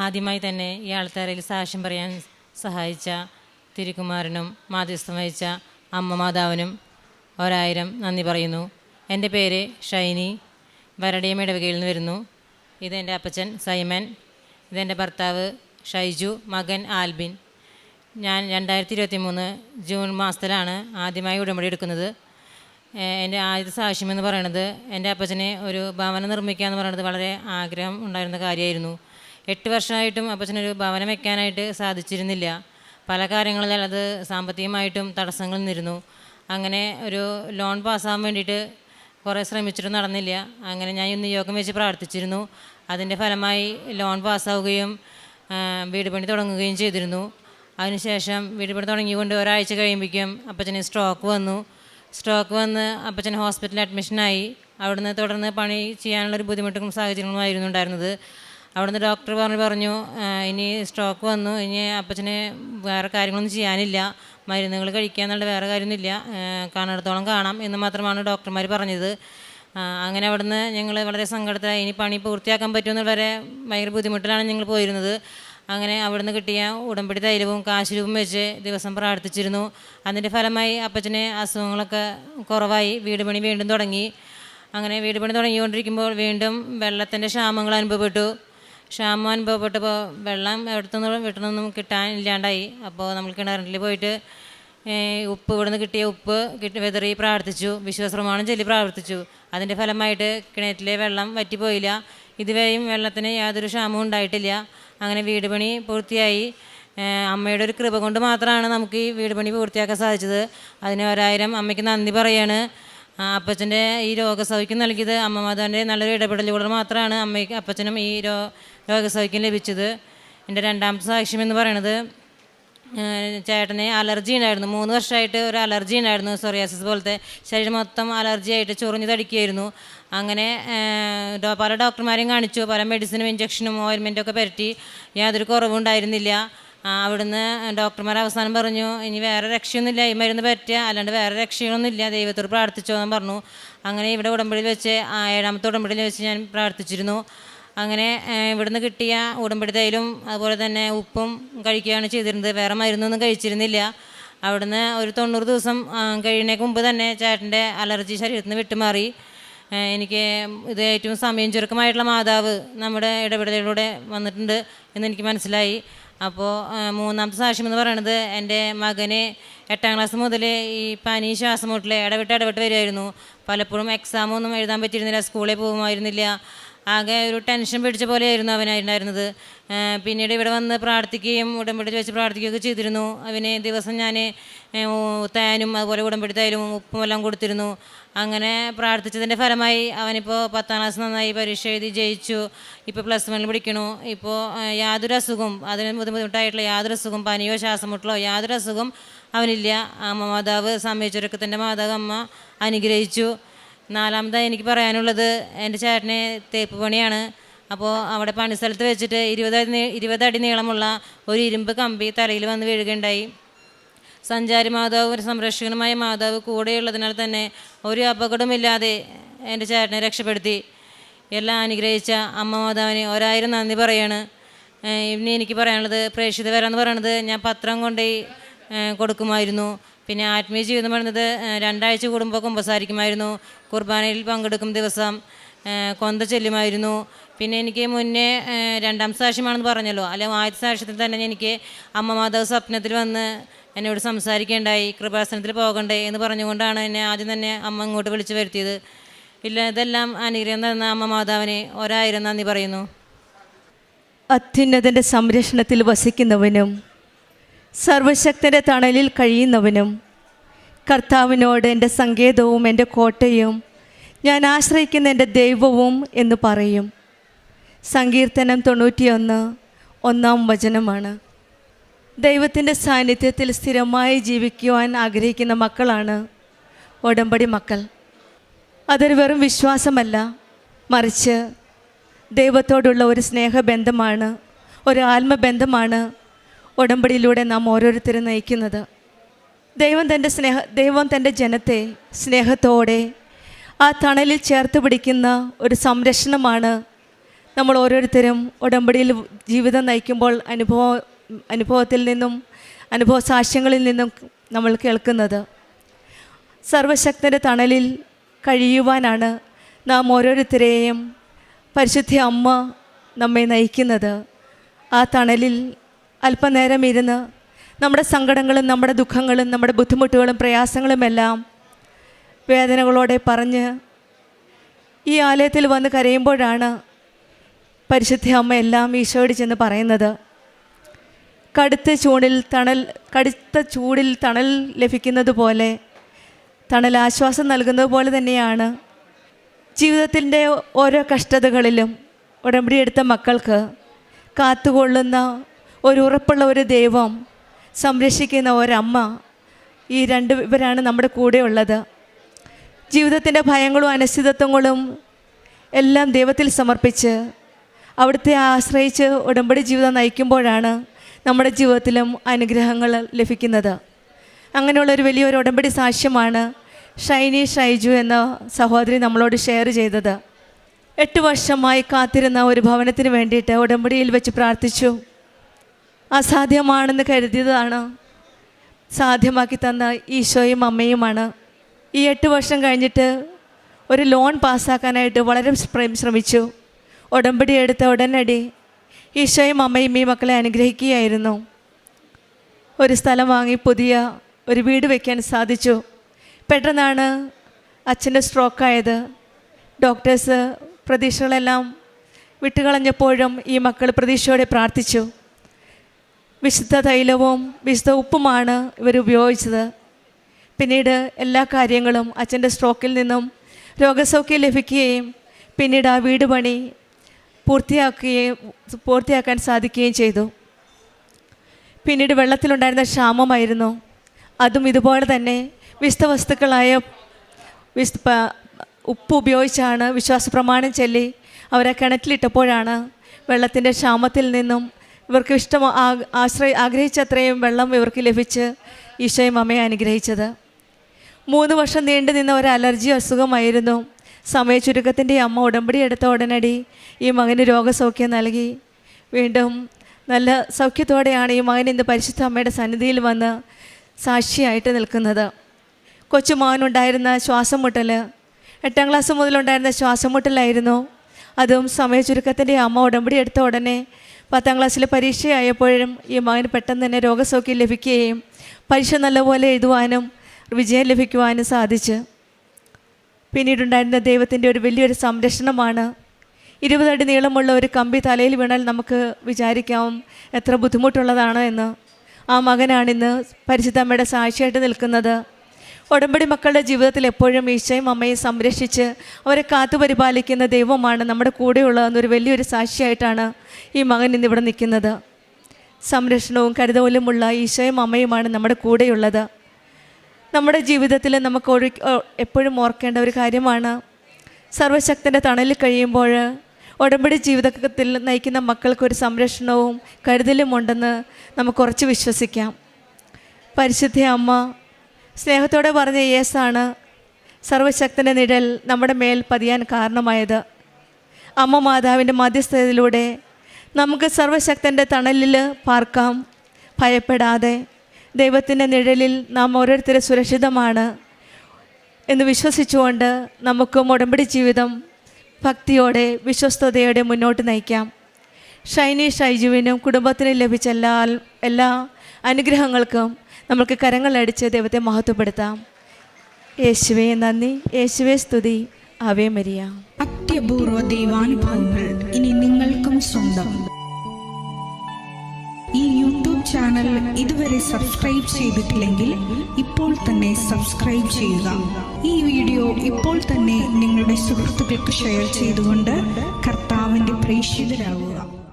ആദ്യമായി തന്നെ ഈ ആൾത്താരയിൽ സാക്ഷ്യം പറയാൻ സഹായിച്ച തിരുക്കുമാരനും മാധ്യസ്ഥം വഹിച്ച അമ്മ മാതാവിനും 1000 നന്ദി പറയുന്നു. എൻ്റെ പേര് ഷൈനി, വരടിയം ഇടവകയിൽ നിന്ന് വരുന്നു. ഇതെൻ്റെ അപ്പച്ചൻ സൈമൻ, ഇതെൻ്റെ ഭർത്താവ് ഷൈജു, മകൻ ആൽബിൻ. ഞാൻ 2023 ജൂൺ മാസത്തിലാണ് ആദ്യമായി ഉടമ്പടി എടുക്കുന്നത്. എൻ്റെ ആദ്യത്തെ സാക്ഷ്യമെന്ന് പറയുന്നത്, എൻ്റെ അപ്പച്ചനെ ഒരു ഭവനം നിർമ്മിക്കുക എന്ന് പറയുന്നത് വളരെ ആഗ്രഹം ഉണ്ടായിരുന്ന കാര്യമായിരുന്നു. 8 വർഷമായിട്ടും അപ്പച്ചനൊരു ഭവനം വയ്ക്കാനായിട്ട് സാധിച്ചിരുന്നില്ല. പല കാര്യങ്ങളിൽ അത് സാമ്പത്തികമായിട്ടും തടസ്സങ്ങൾ നിന്നിരുന്നു. അങ്ങനെ ഒരു ലോൺ പാസ്സാകാൻ വേണ്ടിയിട്ട് കുറേ ശ്രമിച്ചിട്ട് നടന്നില്ല. അങ്ങനെ ഞാൻ നിയോഗം വെച്ച് പ്രാർത്ഥിച്ചിരുന്നു. അതിൻ്റെ ഫലമായി ലോൺ പാസ്സാവുകയും വീട് പണി തുടങ്ങുകയും ചെയ്തിരുന്നു. അതിനുശേഷം വീട് പണി തുടങ്ങിക്കൊണ്ട് ഒരാഴ്ച കഴിയുമ്പോഴേക്കും അപ്പച്ചന് സ്ട്രോക്ക് വന്ന് അപ്പച്ചൻ ഹോസ്പിറ്റലിൽ അഡ്മിഷനായി. അവിടുന്ന് തുടർന്ന് പണി ചെയ്യാനുള്ളൊരു ബുദ്ധിമുട്ടും സാഹചര്യങ്ങളുമായിരുന്നു ഉണ്ടായിരുന്നത്. അവിടുന്ന് ഡോക്ടർ പറഞ്ഞു ഇനി സ്ട്രോക്ക് വന്നു, ഇനി അപ്പച്ചന് വേറെ കാര്യങ്ങളൊന്നും ചെയ്യാനില്ല, മരുന്നുകൾ കഴിക്കുക എന്നുള്ള വേറെ കാര്യമൊന്നുമില്ല, കാണുന്നിടത്തോളം കാണാം എന്ന് മാത്രമാണ് ഡോക്ടർമാർ പറഞ്ഞത്. അങ്ങനെ അവിടുന്ന് ഞങ്ങൾ വളരെ സങ്കടത്തിലായി. ഇനി പണി പൂർത്തിയാക്കാൻ പറ്റുമെന്ന് വരെ ഭയങ്കര ബുദ്ധിമുട്ടിലാണ് ഞങ്ങൾ പോയിരുന്നത്. അങ്ങനെ അവിടുന്ന് കിട്ടിയ ഉടമ്പടി തൈലവും കാശുരൂപം വെച്ച് ദിവസം പ്രാർത്ഥിച്ചിരുന്നു. അതിൻ്റെ ഫലമായി അപ്പച്ചന് അസുഖങ്ങളൊക്കെ കുറവായി. വീട് പണി വീണ്ടും തുടങ്ങി. അങ്ങനെ വീട് പണി തുടങ്ങിക്കൊണ്ടിരിക്കുമ്പോൾ വീണ്ടും വെള്ളത്തിൻ്റെ ക്ഷാമങ്ങൾ അനുഭവപ്പെട്ടപ്പോൾ വെള്ളം എവിടുത്തൊന്നും വീട്ടിൽ കിട്ടാനില്ലാണ്ടായി. അപ്പോൾ നമ്മൾ കിണറിൽ പോയിട്ട് ഉപ്പ് ഇവിടുന്ന് കിട്ടിയ ഉപ്പ് വെതറി പ്രാർത്ഥിച്ചു, വിശ്വാസപ്രമാണം ചൊല്ലി പ്രാർത്ഥിച്ചു. അതിൻ്റെ ഫലമായിട്ട് കിണറ്റിലെ വെള്ളം വറ്റിപ്പോയില്ല. ഇതുവരെയും വെള്ളത്തിന് യാതൊരു ക്ഷാമവും ഉണ്ടായിട്ടില്ല. അങ്ങനെ വീട് പണി പൂർത്തിയായി. അമ്മയുടെ ഒരു കൃപ കൊണ്ട് മാത്രമാണ് നമുക്ക് ഈ വീട് പണി പൂർത്തിയാക്കാൻ സാധിച്ചത്. അതിന് 1000 അമ്മയ്ക്ക് നന്ദി പറയാണ്. അപ്പച്ചൻ്റെ ഈ രോഗസൗഖ്യം നൽകിയത് അമ്മ മാതാവിൻ്റെ നല്ലൊരു ഇടപെടലുകൂടെ മാത്രമാണ് അപ്പച്ചനും ഈ രോഗസൗഖ്യം ലഭിച്ചത്. എൻ്റെ രണ്ടാമത്തെ സാക്ഷ്യം എന്ന് പറയുന്നത്, ചേട്ടന് അലർജി ഉണ്ടായിരുന്നു. 3 വർഷമായിട്ട് ഒരു അലർജി ഉണ്ടായിരുന്നു, സോറിയാസിസ് പോലത്തെ. ശരീരം മൊത്തം അലർജി ആയിട്ട് ചൊറിഞ്ഞ് തടിക്കുകയായിരുന്നു. അങ്ങനെ പല ഡോക്ടർമാരെയും കാണിച്ചു, പല മെഡിസിനും ഇഞ്ചക്ഷനും ഓയിൽമെൻറ്റും ഒക്കെ പുരട്ടി. യാതൊരു കുറവും ഉണ്ടായിരുന്നില്ല. അവിടുന്ന് ഡോക്ടർമാർ അവസാനം പറഞ്ഞു, ഇനി വേറെ രക്ഷയൊന്നുമില്ല, ഈ മരുന്ന് പറ്റുക, അല്ലാണ്ട് വേറെ രക്ഷയൊന്നുമില്ല, ദൈവത്തോട് പ്രാർത്ഥിച്ചോ എന്ന് പറഞ്ഞു. അങ്ങനെ ഇവിടെ ഉടമ്പടിയിൽ വെച്ച് 7ാമത്തെ ഉടമ്പടിയിൽ വെച്ച് ഞാൻ പ്രാർത്ഥിച്ചിരുന്നു. അങ്ങനെ ഇവിടുന്ന് കിട്ടിയ ഉടമ്പടി തൈലും അതുപോലെ തന്നെ ഉപ്പും കഴിക്കുകയാണ് ചെയ്തിരുന്നത്. വേറെ മരുന്നൊന്നും കഴിച്ചിരുന്നില്ല. അവിടുന്ന് ഒരു 90 ദിവസം കഴിയുന്നതിന് മുമ്പ് തന്നെ ചേട്ടൻ്റെ അലർജി ശരീരത്തിൽ നിന്ന് വിട്ടുമാറി. എനിക്ക് ഇത് ഏറ്റവും സമയം ചുരുക്കമായിട്ടുള്ള മാതാവ് നമ്മുടെ ഇടപെടലിലൂടെ വന്നിട്ടുണ്ട് എന്നെനിക്ക് മനസ്സിലായി. അപ്പോൾ 3ാമത്തെ സാക്ഷ്യം എന്ന് പറയുന്നത്, എൻ്റെ മകന് 8ാം ക്ലാസ് മുതൽ ഈ പനി ശ്വാസമുട്ടൽ ഇടവിട്ട് വരുമായിരുന്നു. പലപ്പോഴും എക്സാമൊന്നും എഴുതാൻ പറ്റിയിരുന്നില്ല, സ്കൂളിൽ പോകുമായിരുന്നില്ല. ആകെ ഒരു ടെൻഷൻ പിടിച്ച പോലെയായിരുന്നു അവനായിട്ടുണ്ടായിരുന്നത്. പിന്നീട് ഇവിടെ വന്ന് പ്രാർത്ഥിക്കുകയും ഉടമ്പടി വെച്ച് പ്രാർത്ഥിക്കുകയൊക്കെ ചെയ്തിരുന്നു. അവന് ദിവസം ഞാൻ തേനും അതുപോലെ ഉടമ്പടി തൈലും ഉപ്പും എല്ലാം കൊടുത്തിരുന്നു. അങ്ങനെ പ്രാർത്ഥിച്ചതിൻ്റെ ഫലമായി അവനിപ്പോൾ 10ാം ക്ലാസ് നന്നായി പരീക്ഷ എഴുതി ജയിച്ചു. ഇപ്പോൾ +1 പഠിക്കണു. ഇപ്പോൾ യാതൊരു അസുഖവും, അതിന് ബുദ്ധിമുട്ടായിട്ടുള്ള യാതൊരു അസുഖം, പനിയോ ശ്വാസമുട്ടലോ യാതൊരു അസുഖം അവനില്ല. അമ്മ മാതാവ്, സമയച്ചുരുക്കത്തിൻ്റെ മാതാവ് അമ്മ അനുഗ്രഹിച്ചു. 4ാമതായി എനിക്ക് പറയാനുള്ളത്, എൻ്റെ ചേട്ടന് തേപ്പ് പണിയാണ്. അപ്പോൾ അവിടെ പണിസ്ഥലത്ത് വെച്ചിട്ട് 20 അടി നീളമുള്ള ഒരു ഇരുമ്പ് കമ്പി തലയിൽ വന്ന് വീഴുകയുണ്ടായി. സഞ്ചാരി മാതാവ്, ഒരു സംരക്ഷകനുമായ മാതാവ് കൂടെയുള്ളതിനാൽ തന്നെ ഒരു അപകടമില്ലാതെ എൻ്റെ ചേട്ടനെ രക്ഷപ്പെടുത്തി. എല്ലാം അനുഗ്രഹിച്ച അമ്മ മാതാവിന് 1000 നന്ദി പറയാണ്. ഇനി എനിക്ക് പറയാനുള്ളത്, പ്രേക്ഷിത വരാമെന്ന് പറയുന്നത് ഞാൻ പത്രം കൊണ്ടുപോയി കൊടുക്കുമായിരുന്നു. പിന്നെ ആത്മീയ ജീവിതം പറയുന്നത് 2 ആഴ്ച കൂടുമ്പോൾ കുമ്പസാരിക്കുമായിരുന്നു. കുർബാനയിൽ പങ്കെടുക്കും ദിവസം കൊന്ത ചെല്ലുമായിരുന്നു. പിന്നെ എനിക്ക് മുന്നേ 2ാം സാക്ഷ്യമാണെന്ന് പറഞ്ഞല്ലോ, അല്ലെങ്കിൽ ആദ്യത്തെ സാക്ഷ്യത്തിൽ തന്നെ എനിക്ക് അമ്മ മാതാവ് സ്വപ്നത്തിൽ വന്ന് എന്നോട് സംസാരിക്കേണ്ടായി, കൃപാസനത്തിൽ പോകണ്ടേ എന്ന് പറഞ്ഞുകൊണ്ടാണ് എന്നെ ആദ്യം തന്നെ അമ്മ ഇങ്ങോട്ട് വിളിച്ചു വരുത്തിയത്. ഇതെല്ലാം അനുഗ്രഹം തന്ന അമ്മ മാതാവിന് 1000 നന്ദി പറയുന്നു. അത്യുന്നതൻ്റെ സംരക്ഷണത്തിൽ വസിക്കുന്നവനും സർവശക്തൻ്റെ തണലിൽ കഴിയുന്നവനും കർത്താവിനോട് എൻ്റെ സങ്കേതവും എൻ്റെ കോട്ടയും ഞാൻ ആശ്രയിക്കുന്ന എൻ്റെ ദൈവവും എന്ന് പറയും. സങ്കീർത്തനം 91:1 വചനമാണ്. ദൈവത്തിൻ്റെ സാന്നിധ്യത്തിൽ സ്ഥിരമായി ജീവിക്കുവാൻ ആഗ്രഹിക്കുന്ന മക്കളാണ് ഉടമ്പടി മക്കൾ. അതൊരു വെറും വിശ്വാസമല്ല, മറിച്ച് ദൈവത്തോടുള്ള ഒരു സ്നേഹബന്ധമാണ്, ഒരു ആത്മബന്ധമാണ് ഉടമ്പടിയിലൂടെ നാം ഓരോരുത്തരും നയിക്കുന്നത്. ദൈവം തൻ്റെ ജനത്തെ സ്നേഹത്തോടെ ആ തണലിൽ ചേർത്ത് പിടിക്കുന്ന ഒരു സംരക്ഷണമാണ് നമ്മൾ ഓരോരുത്തരും ഉടമ്പടിയിൽ ജീവിതം നയിക്കുമ്പോൾ അനുഭവത്തിൽ നിന്നും അനുഭവ സാക്ഷ്യങ്ങളിൽ നിന്നും നമ്മൾ കേൾക്കുന്നത്. സർവശക്തൻ്റെ തണലിൽ കഴിയുവാനാണ് നാം ഓരോരുത്തരെയും പരിശുദ്ധ അമ്മ നമ്മെ നയിക്കുന്നത്. ആ തണലിൽ അല്പനേരം ഇരുന്ന് നമ്മുടെ സങ്കടങ്ങളും നമ്മുടെ ദുഃഖങ്ങളും നമ്മുടെ ബുദ്ധിമുട്ടുകളും പ്രയാസങ്ങളുമെല്ലാം വേദനകളോടെ പറഞ്ഞ് ഈ ആലയത്തിൽ വന്ന് കരയുമ്പോഴാണ് പരിശുദ്ധ അമ്മ എല്ലാം ഈശോയോട് ചെന്ന് പറയുന്നത്. കടുത്ത ചൂടിൽ തണൽ ലഭിക്കുന്നത് പോലെ, തണൽ ആശ്വാസം നൽകുന്നത് പോലെ തന്നെയാണ് ജീവിതത്തിൻ്റെ ഓരോ കഷ്ടതകളിലും ഉടമ്പടി എടുത്ത മക്കൾക്ക് കാത്തുകൊള്ളുന്ന ഒരു ഉറപ്പുള്ള ഒരു ദൈവം, സംരക്ഷിക്കുന്ന ഒരമ്മ, ഈ ഇവരാണ് നമ്മുടെ കൂടെ ഉള്ളത്. ജീവിതത്തിൻ്റെ ഭയങ്ങളും അനിശ്ചിതത്വങ്ങളും എല്ലാം ദൈവത്തിൽ സമർപ്പിച്ച് അവിടുത്തെ ആശ്രയിച്ച് ഉടമ്പടി ജീവിതം നയിക്കുമ്പോഴാണ് നമ്മുടെ ജീവിതത്തിലും അനുഗ്രഹങ്ങൾ ലഭിക്കുന്നത്. അങ്ങനെയുള്ളൊരു വലിയൊരു ഉടമ്പടി സാക്ഷ്യമാണ് ഷൈജു എന്ന സഹോദരി നമ്മളോട് ഷെയർ ചെയ്തത്. 8 വർഷമായി കാത്തിരുന്ന ഒരു ഭവനത്തിന് വേണ്ടിയിട്ട് ഉടമ്പടിയിൽ വെച്ച് പ്രാർത്ഥിച്ചു. അസാധ്യമാണെന്ന് കരുതിയതാണ് സാധ്യമാക്കി തന്ന ഈശോയും അമ്മയുമാണ്. ഈ 8 വർഷം കഴിഞ്ഞിട്ട് ഒരു ലോൺ പാസ്സാക്കാനായിട്ട് വളരെ ശ്രമിച്ചു. ഉടമ്പടി എടുത്ത ഉടനടി ഈശോയും അമ്മയും ഈ മക്കളെ അനുഗ്രഹിക്കുകയായിരുന്നു. ഒരു സ്ഥലം വാങ്ങി പുതിയ ഒരു വീട് വയ്ക്കാൻ സാധിച്ചു. പെട്ടെന്നാണ് അച്ഛൻ്റെ സ്ട്രോക്കായത്. ഡോക്ടേഴ്സ് പ്രതീക്ഷകളെല്ലാം വിട്ടുകളഞ്ഞപ്പോഴും ഈ മക്കൾ പ്രതീക്ഷയോടെ പ്രാർത്ഥിച്ചു. വിശുദ്ധ തൈലവും വിശുദ്ധ ഉപ്പുമാണ് ഇവർ ഉപയോഗിച്ചത്. പിന്നീട് എല്ലാ കാര്യങ്ങളും അച്ഛൻ്റെ സ്ട്രോക്കിൽ നിന്നും രോഗസൗഖ്യം ലഭിക്കുകയും പിന്നീട് ആ വീട് പണി പൂർത്തിയാക്കാൻ സാധിക്കുകയും ചെയ്തു. പിന്നീട് വെള്ളത്തിലുണ്ടായിരുന്ന ക്ഷാമമായിരുന്നു. അതും ഇതുപോലെ തന്നെ വിശുദ്ധ വസ്തുക്കളായ ഉപ്പ് ഉപയോഗിച്ചാണ് വിശ്വാസ പ്രമാണം ചൊല്ലി അവരെ കിണറ്റിലിട്ടപ്പോഴാണ് വെള്ളത്തിൻ്റെ ക്ഷാമത്തിൽ നിന്നും ഇവർക്ക് ആഗ്രഹിച്ചത്രയും വെള്ളം ഇവർക്ക് ലഭിച്ച് ഈശോയും അമ്മയെ അനുഗ്രഹിച്ചത്. 3 വർഷം നീണ്ടു നിന്ന ഒരു അലർജി അസുഖമായിരുന്നു. സമയചുരുക്കത്തിൻ്റെ അമ്മ ഉടമ്പടി എടുത്ത ഉടനടി ഈ മകന് രോഗസൗഖ്യം നൽകി. വീണ്ടും നല്ല സൗഖ്യത്തോടെയാണ് ഈ മകൻ ഇന്ന് പരിശുദ്ധ അമ്മയുടെ സന്നിധിയിൽ വന്ന് സാക്ഷിയായിട്ട് നിൽക്കുന്നത്. കൊച്ചുമകനുണ്ടായിരുന്ന ശ്വാസം മുട്ടൽ 8ാം ക്ലാസ് മുതലുണ്ടായിരുന്ന ശ്വാസം മുട്ടലായിരുന്നു. അതും സമയചുരുക്കത്തിൻ്റെ അമ്മ ഉടമ്പടി എടുത്ത ഉടനെ 10ാം ക്ലാസ്സിലെ പരീക്ഷയായപ്പോഴും ഈ മകന് പെട്ടെന്ന് തന്നെ രോഗസൗഖ്യം ലഭിക്കുകയും പരീക്ഷ നല്ലപോലെ എഴുതുവാനും വിജയം ലഭിക്കുവാനും സാധിച്ചു. പിന്നീടുണ്ടായിരുന്ന ദൈവത്തിൻ്റെ ഒരു വലിയൊരു സംരക്ഷണമാണ്. 20 അടി നീളമുള്ള ഒരു കമ്പി തലയിൽ വീണാൽ നമുക്ക് വിചാരിക്കാം എത്ര ബുദ്ധിമുട്ടുള്ളതാണോ എന്ന്. ആ മകനാണിന്ന് പരിശുദ്ധ അമ്മയുടെ സാക്ഷിയായിട്ട് നിൽക്കുന്നത്. ഉടമ്പടി മക്കളുടെ ജീവിതത്തിൽ എപ്പോഴും ഈശോയും അമ്മയും സംരക്ഷിച്ച് അവരെ കാത്തുപരിപാലിക്കുന്ന ദൈവമാണ് നമ്മുടെ കൂടെയുള്ളതെന്നൊരു വലിയൊരു സാക്ഷിയായിട്ടാണ് ഈ മകൻ ഇന്നിവിടെ നിൽക്കുന്നത്. സംരക്ഷണവും കരുതലുമുള്ള ഈശോയും അമ്മയുമാണ് നമ്മുടെ കൂടെയുള്ളത്. നമ്മുടെ ജീവിതത്തിൽ നമുക്ക് എപ്പോഴും ഓർക്കേണ്ട ഒരു കാര്യമാണ്, സർവശക്തൻ്റെ തണലിൽ കഴിയുമ്പോൾ ഉടമ്പടി ജീവിതത്തിൽ നയിക്കുന്ന മക്കൾക്കൊരു സംരക്ഷണവും കരുതലും ഉണ്ടെന്ന് നമുക്ക് ഉറച്ച് വിശ്വസിക്കാം. പരിശുദ്ധ അമ്മ സ്നേഹത്തോടെ പറഞ്ഞ യേസാണ് സർവശക്തൻ്റെ നിഴൽ നമ്മുടെ മേൽ പതിയാൻ കാരണമായത്. അമ്മ മാതാവിൻ്റെ മധ്യസ്ഥതയിലൂടെ നമുക്ക് സർവശക്തൻ്റെ തണലിൽ പാർക്കാം, ഭയപ്പെടാതെ. ദൈവത്തിൻ്റെ നിഴലിൽ നാം ഓരോരുത്തരും സുരക്ഷിതമാണ് എന്ന് വിശ്വസിച്ചുകൊണ്ട് നമുക്കും ഉടമ്പടി ജീവിതം ഭക്തിയോടെ വിശ്വസ്തയോടെ മുന്നോട്ട് നയിക്കാം. ഷൈജുവിനും കുടുംബത്തിനും ലഭിച്ച എല്ലാ അനുഗ്രഹങ്ങൾക്കും നമുക്ക് കരങ്ങളടിച്ച് ദൈവത്തെ മഹത്വപ്പെടുത്താം. യേശുവേ നന്ദി, യേശുവേ സ്തുതി, ആവേ മരിയ. അത്യപൂർവ ദൈവാനുഭവങ്ങൾ ഇനി നിങ്ങൾക്കും സ്വന്തം. ഈ യൂട്യൂബ് ചാനൽ ഇതുവരെ സബ്സ്ക്രൈബ് ചെയ്തിട്ടില്ലെങ്കിൽ ഇപ്പോൾ തന്നെ സബ്സ്ക്രൈബ് ചെയ്യുക. ഈ വീഡിയോ ഇപ്പോൾ തന്നെ നിങ്ങളുടെ സുഹൃത്തുക്കൾക്ക് ഷെയർ ചെയ്തുകൊണ്ട് കർത്താവിൻ്റെ പ്രേക്ഷിതരാകുക.